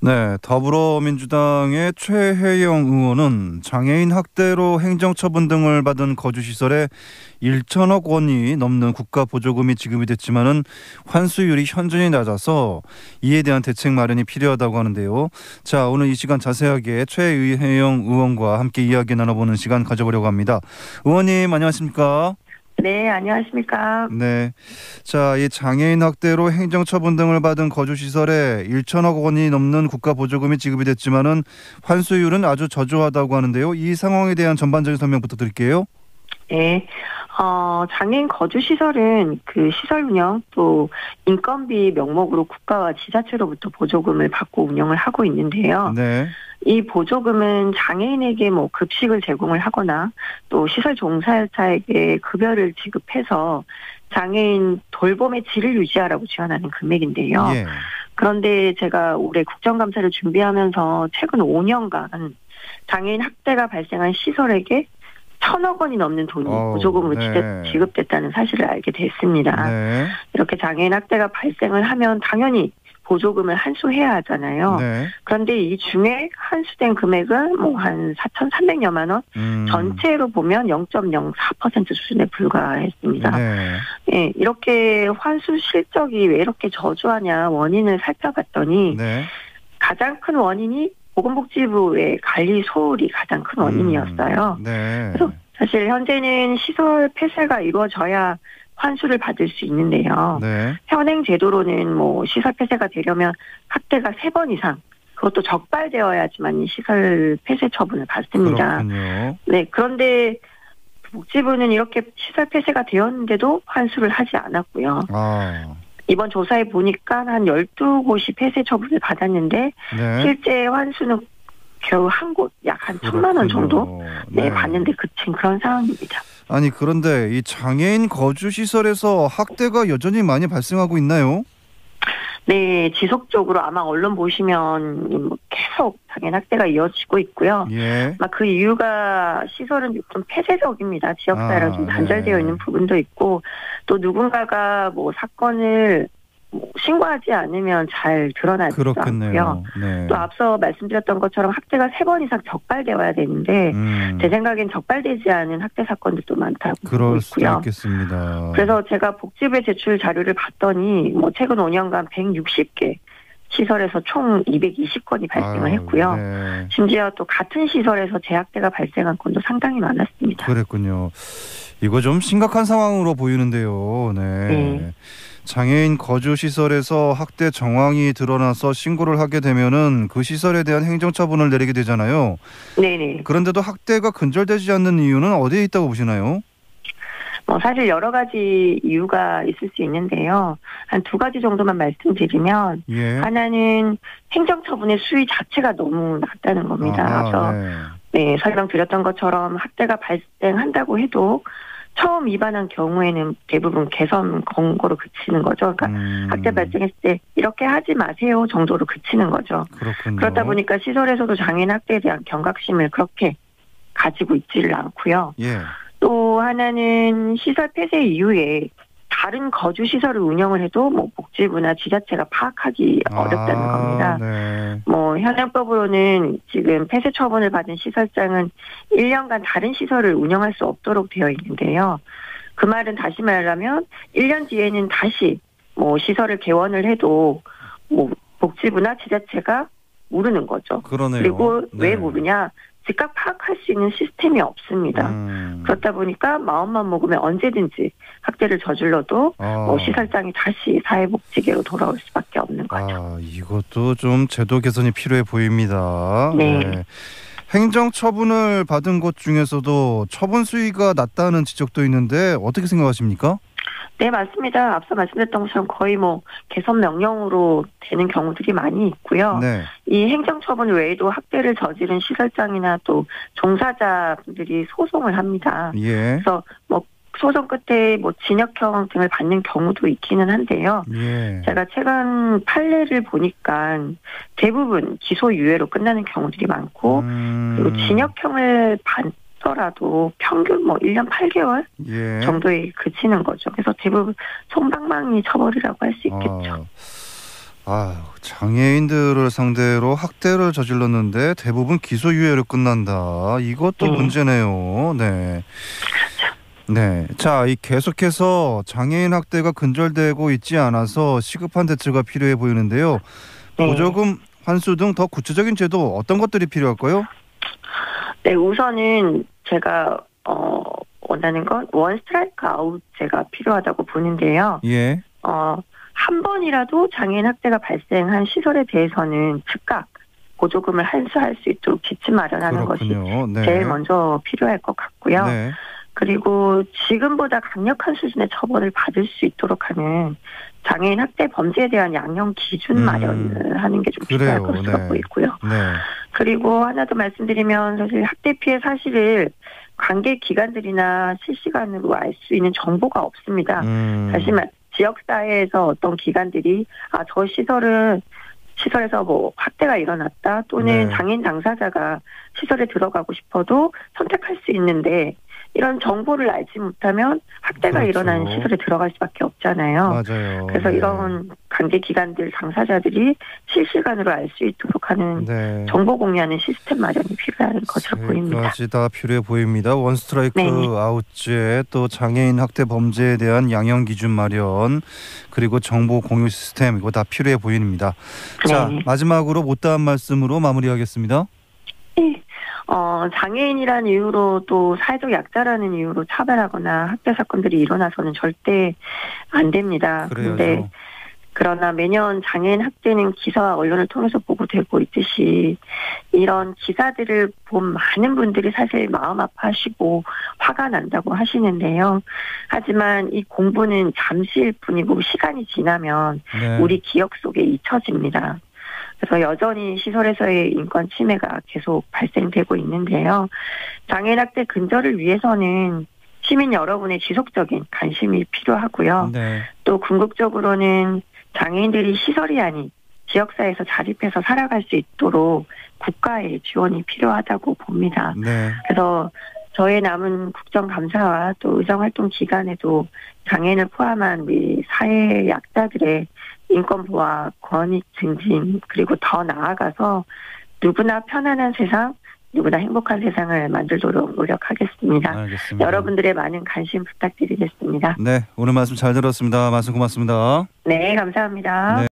네, 더불어민주당의 최혜영 의원은 장애인 학대로 행정처분 등을 받은 거주시설에 1천억 원이 넘는 국가 보조금이 지급이 됐지만은 환수율이 현저히 낮아서 이에 대한 대책 마련이 필요하다고 하는데요. 자, 오늘 이 시간 자세하게 최혜영 의원과 함께 이야기 나눠보는 시간 가져보려고 합니다. 의원님 안녕하십니까? 네, 안녕하십니까. 네. 자, 이 장애인 학대로 행정처분 등을 받은 거주시설에 1천억 원이 넘는 국가 보조금이 지급이 됐지만은 환수율은 아주 저조하다고 하는데요. 이 상황에 대한 전반적인 설명 부탁드릴게요. 네, 장애인 거주시설은 그 시설 운영 또 인건비 명목으로 국가와 지자체로부터 보조금을 받고 운영을 하고 있는데요. 네. 이 보조금은 장애인에게 뭐 급식을 제공을 하거나 또 시설 종사자에게 급여를 지급해서 장애인 돌봄의 질을 유지하라고 지원하는 금액인데요. 예. 그런데 제가 올해 국정감사를 준비하면서 최근 5년간 장애인 학대가 발생한 시설에게 1,000억 원이 넘는 돈이 보조금으로 네. 지급됐다는 사실을 알게 됐습니다. 네. 이렇게 장애인 학대가 발생을 하면 당연히 보조금을 환수해야 하잖아요. 네. 그런데 이 중에 환수된 금액은 뭐 한 4,300여만 원, 전체로 보면 0.04% 수준에 불과했습니다. 네. 예, 이렇게 환수 실적이 왜 이렇게 저조하냐 원인을 살펴봤더니 네. 가장 큰 원인이 보건복지부의 관리 소홀이 가장 큰 원인이었어요. 네. 그래서 사실 현재는 시설 폐쇄가 이루어져야 환수를 받을 수 있는데요. 네. 현행 제도로는 뭐 시설 폐쇄가 되려면 학대가 3번 이상, 그것도 적발되어야지만 이 시설 폐쇄 처분을 받습니다. 그렇군요. 네, 그런데 복지부는 이렇게 시설 폐쇄가 되었는데도 환수를 하지 않았고요. 이번 조사에 보니까 한 12곳이 폐쇄 처분을 받았는데 네. 실제 환수는 겨우 한 곳 약 한 1,000만 원 정도 네. 받는데 그친 그런 상황입니다. 아니 그런데 이 장애인 거주시설에서 학대가 여전히 많이 발생하고 있나요? 네, 지속적으로 아마 언론 보시면 계속 장애인 학대가 이어지고 있고요. 예. 그 이유가 시설은 좀 폐쇄적입니다. 지역사회랑 좀 단절되어 있는 부분도 있고 또 누군가가 뭐 사건을 신고하지 않으면 잘 드러나지도 않고요. 네. 또 앞서 말씀드렸던 것처럼 학대가 3번 이상 적발되어야 되는데 제 생각엔 적발되지 않은 학대 사건들도 많다고 보고 그럴 수도 있고요. 있겠습니다. 그래서 제가 복지부에 제출 자료를 봤더니 뭐 최근 5년간 160개 시설에서 총 220건이 발생을 했고요. 네. 심지어 또 같은 시설에서 재학대가 발생한 건도 상당히 많았습니다. 그랬군요. 이거 좀 심각한 상황으로 보이는데요. 네. 장애인 거주시설에서 학대 정황이 드러나서 신고를 하게 되면은 그 시설에 대한 행정처분을 내리게 되잖아요. 네네. 그런데도 학대가 근절되지 않는 이유는 어디에 있다고 보시나요? 사실 여러 가지 이유가 있을 수 있는데요. 한 2가지 정도만 말씀드리면 하나는 행정처분의 수위 자체가 너무 낮다는 겁니다. 앞서 설명드렸던 것처럼 학대가 발생한다고 해도 처음 위반한 경우에는 대부분 개선 권고로 그치는 거죠. 그러니까 학대 발생했을 때 이렇게 하지 마세요 정도로 그치는 거죠. 그렇군요. 그렇다 보니까 시설에서도 장애인 학대에 대한 경각심을 그렇게 가지고 있지를 않고요. 또 하나는 시설 폐쇄 이후에 다른 거주 시설을 운영을 해도 뭐 복지부나 지자체가 파악하기 어렵다는 겁니다. 네. 현행법으로는 지금 폐쇄 처분을 받은 시설장은 1년간 다른 시설을 운영할 수 없도록 되어 있는데요. 그 말은 다시 말하면 1년 뒤에는 다시 뭐 시설을 개원을 해도 뭐 복지부나 지자체가 모르는 거죠. 그러네요. 그리고 왜 모르냐? 즉각 파악할 수 있는 시스템이 없습니다. 그렇다 보니까 마음만 먹으면 언제든지 학대를 저질러도 시설장이 다시 사회복지계로 돌아올 수밖에 없는 거죠. 이것도 좀 제도 개선이 필요해 보입니다. 네. 행정처분을 받은 곳 중에서도 처분 수위가 낮다는 지적도 있는데 어떻게 생각하십니까? 네, 맞습니다. 앞서 말씀드렸던 것처럼 거의 뭐 개선 명령으로 되는 경우들이 많이 있고요. 이 행정처분 외에도 학대를 저지른 시설장이나 또 종사자분들이 소송을 합니다. 그래서 뭐 소송 끝에 뭐 징역형 등을 받는 경우도 있기는 한데요. 제가 최근 판례를 보니까 대부분 기소유예로 끝나는 경우들이 많고 그리고 징역형을 더라도 평균 뭐 1년 8개월 정도에 그치는 거죠. 그래서 대부분 솜방망이 처벌이라고 할 수 있겠죠. 장애인들을 상대로 학대를 저질렀는데 대부분 기소유예로 끝난다. 이것도 문제네요. 네. 네. 자, 계속해서 장애인 학대가 근절되고 있지 않아서 시급한 대처가 필요해 보이는데요. 네. 보조금, 환수 등 더 구체적인 제도 어떤 것들이 필요할까요? 네, 우선은 제가 원하는 건 원 스트라이크 아웃제가 필요하다고 보는데요. 예. 한 번이라도 장애인 학대가 발생한 시설에 대해서는 즉각 보조금을 환수할 수 있도록 지침 마련하는 그렇군요. 것이 네. 제일 먼저 필요할 것 같고요. 네. 그리고 지금보다 강력한 수준의 처벌을 받을 수 있도록 하는 장애인 학대 범죄에 대한 양형 기준 마련을 하는 게 좀 필요할 것으로 보이고요. 네. 그리고 하나 더 말씀드리면 사실 학대 피해 사실을 관계 기관들이나 실시간으로 알 수 있는 정보가 없습니다. 사실 지역사회에서 어떤 기관들이 저 시설에서 뭐 학대가 일어났다 또는 장애인 당사자가 시설에 들어가고 싶어도 선택할 수 있는데 이런 정보를 알지 못하면 학대가 일어나는 시설에 들어갈 수밖에 없잖아요. 맞아요. 그래서 이런 관계기관들 당사자들이 실시간으로 알 수 있도록 하는 정보 공유하는 시스템 마련이 필요한 것으로 보입니다. 까지 다 필요해 보입니다. 원 스트라이크 아웃제, 또 장애인 학대 범죄에 대한 양형 기준 마련, 그리고 정보 공유 시스템, 이거 다 필요해 보입니다. 자, 마지막으로 못다한 말씀으로 마무리하겠습니다. 네. 장애인이라는 이유로 또 사회적 약자라는 이유로 차별하거나 학대 사건들이 일어나서는 절대 안 됩니다. 그런데 그러나 매년 장애인 학대는 기사와 언론을 통해서 보고되고 있듯이 이런 기사들을 본 많은 분들이 사실 마음 아파하시고 화가 난다고 하시는데요. 하지만 이 공부는 잠시일 뿐이고 시간이 지나면 우리 기억 속에 잊혀집니다. 그래서 여전히 시설에서의 인권 침해가 계속 발생되고 있는데요. 장애인 학대 근절을 위해서는 시민 여러분의 지속적인 관심이 필요하고요. 또 궁극적으로는 장애인들이 시설이 아닌 지역사회에서 자립해서 살아갈 수 있도록 국가의 지원이 필요하다고 봅니다. 그래서 저의 남은 국정감사와 또 의정활동 기간에도 장애인을 포함한 우리 사회 약자들의 인권 보호와 권익 증진, 그리고 더 나아가서 누구나 편안한 세상, 누구나 행복한 세상을 만들도록 노력하겠습니다. 알겠습니다. 여러분들의 많은 관심 부탁드리겠습니다. 네, 오늘 말씀 잘 들었습니다. 말씀 고맙습니다. 네, 감사합니다. 네.